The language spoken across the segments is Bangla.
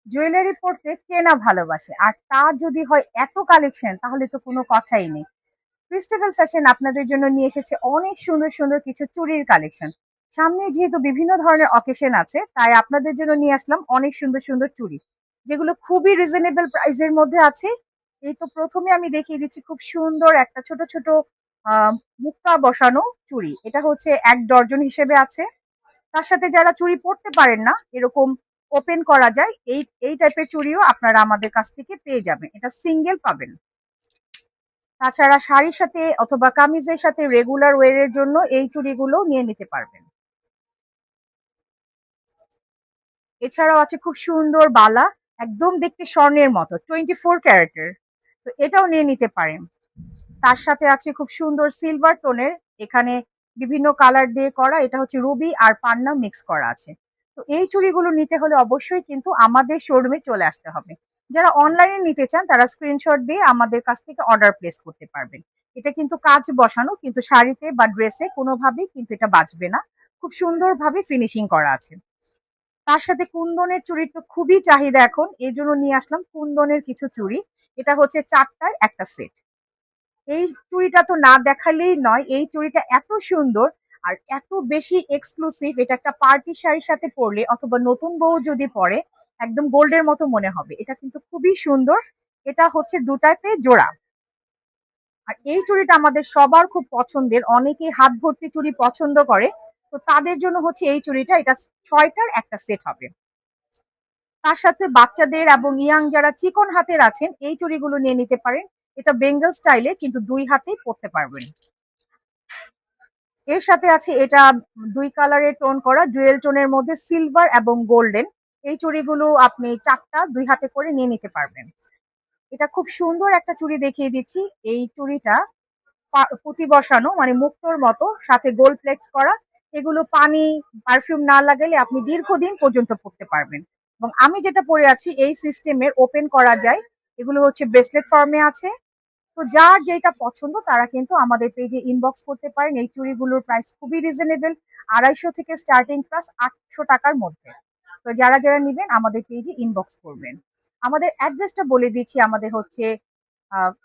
জুয়েলারি পরতে কে না ভালোবাসে, আর তা যদি হয় এত কালেকশন তাহলে তো কোনো কথাই নেই। ক্রিস্টাবেল ফ্যাশন আপনাদের জন্য নিয়ে এসেছে অনেক সুন্দর সুন্দর কিছু চুড়ির কালেকশন। সামনে যেহেতু বিভিন্ন ধরনের অকেশন আছে, তাই আপনাদের জন্য নিয়ে আসলাম অনেক সুন্দর সুন্দর চুড়ি, যেগুলো খুবই রিজনেবল প্রাইসের মধ্যে আছে। এই তো প্রথমে আমি দেখিয়ে দিচ্ছি খুব সুন্দর একটা ছোট ছোট আহ মুক্তা বসানো চুড়ি। এটা হচ্ছে 1 ডজন হিসেবে আছে। তার সাথে যারা চুড়ি পরতে পারেন না, এরকম ওপেন করা যায়, এই এই টাইপের চুড়িও আপনারা আমাদের কাছ থেকে পেয়ে যাবেন। এটা সিঙ্গেল পাবেন। তাছাড়া শাড়ির সাথে অথবা কামিজের সাথে রেগুলার ওয়্যার এর জন্য এই চুড়িগুলো নিয়ে নিতে পারবেন। এছাড়াও আছে খুব সুন্দর বালা, একদম দেখতে স্বর্ণের মতো, 24 ক্যারেটের। তো এটাও নিয়ে নিতে পারেন। তার সাথে আছে খুব সুন্দর সিলভার টোনের, এখানে বিভিন্ন কালার দিয়ে করা, এটা হচ্ছে রুবি আর পান্না মিক্স করা আছে। তো এই চুড়িগুলো নিতে হলে অবশ্যই কিন্তু আমাদের শোরুমে চলে আসতে হবে। যারা অনলাইনে নিতে চান তারা স্ক্রিনশট দিয়ে আমাদের কাছ থেকে অর্ডার প্লেস করতে পারবেন। এটা কিন্তু কাজ বসানো, কিন্তু শাড়িতে বা ড্রেসে কোনোভাবেই কিন্তু এটা বাজবে না। খুব সুন্দরভাবে ফিনিশিং করা আছে। তার সাথে কুন্দনের চুড়ির তো খুবই চাহিদা এখন, এই জন্য নিয়ে আসলাম কুন্দনের কিছু চুড়ি। এটা হচ্ছে 4টায় একটা সেট। এই চুড়িটা তো না দেখালেই নয়, এই চুড়িটা এত সুন্দর আর এত বেশি এক্সক্লুসিভ, এটা একটা পার্টি শাড়ির সাথে পরলে অথবা নতুন বউ যদি পরে একদম গোল্ডের মতো মনে হবে। এটা কিন্তু খুবই সুন্দর। এটা হচ্ছে 2টাতে জোড়া। আর এই চুড়িটা আমাদের সবার খুব পছন্দের, অনেকেই হাত ভর্তি চুড়ি পছন্দ করে। তো তাদের জন্য হচ্ছে এই চুড়িটা, এটা 6টার একটা সেট হবে। তার সাথে বাচ্চাদের এবং ইয়াং যারা চিকন হাতের আছেন এই চুড়িগুলো নিয়ে নিতে পারেন। এটা বেঙ্গল স্টাইলে, কিন্তু 2 হাতেই পরতে পারবেন। এর সাথে আছে এটা 2 কালারের টোন করা ডুয়েল টোনের মধ্যে সিলভার এবং গোল্ডেন। এই চুড়িগুলো আপনি 4টা 2 হাতে করে নিয়ে নিতে পারবেন। এটা খুব সুন্দর একটা চুড়ি দেখিয়ে দিচ্ছি। এই চুড়িটা পুঁতি বসানো, মানে মুক্তোর মতো, সাথে গোল্ড প্লেট করা। এগুলো পানি পারফিউম না লাগালে আপনি দীর্ঘদিন পর্যন্ত পরতে পারবেন। এবং আমি যেটা পরে আছি এই সিস্টেমের, ওপেন করা যায়। এগুলো হচ্ছে ব্রেসলেট ফর্মে আছে। তো যার যেটা পছন্দ তারা কিন্তু আমাদের পেজে ইনবক্স করতে পারেন। এই চুড়িগুলোর প্রাইস খুবই রিজনেবল, 250 থেকে স্টার্টিং, প্লাস 800 টাকার মধ্যে। তো যারা যারা নিবেন আমাদের পেজে ইনবক্স করবেন। আমাদের অ্যাড্রেসটা বলে দিচ্ছি, আমাদের হচ্ছে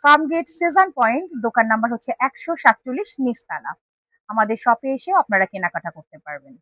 ফার্ম গেট সেজান পয়েন্ট, দোকান নাম্বার হচ্ছে 147 নিস্তালা। আমাদের শপে এসে আপনারা কেনাকাটা করতে পারবেন।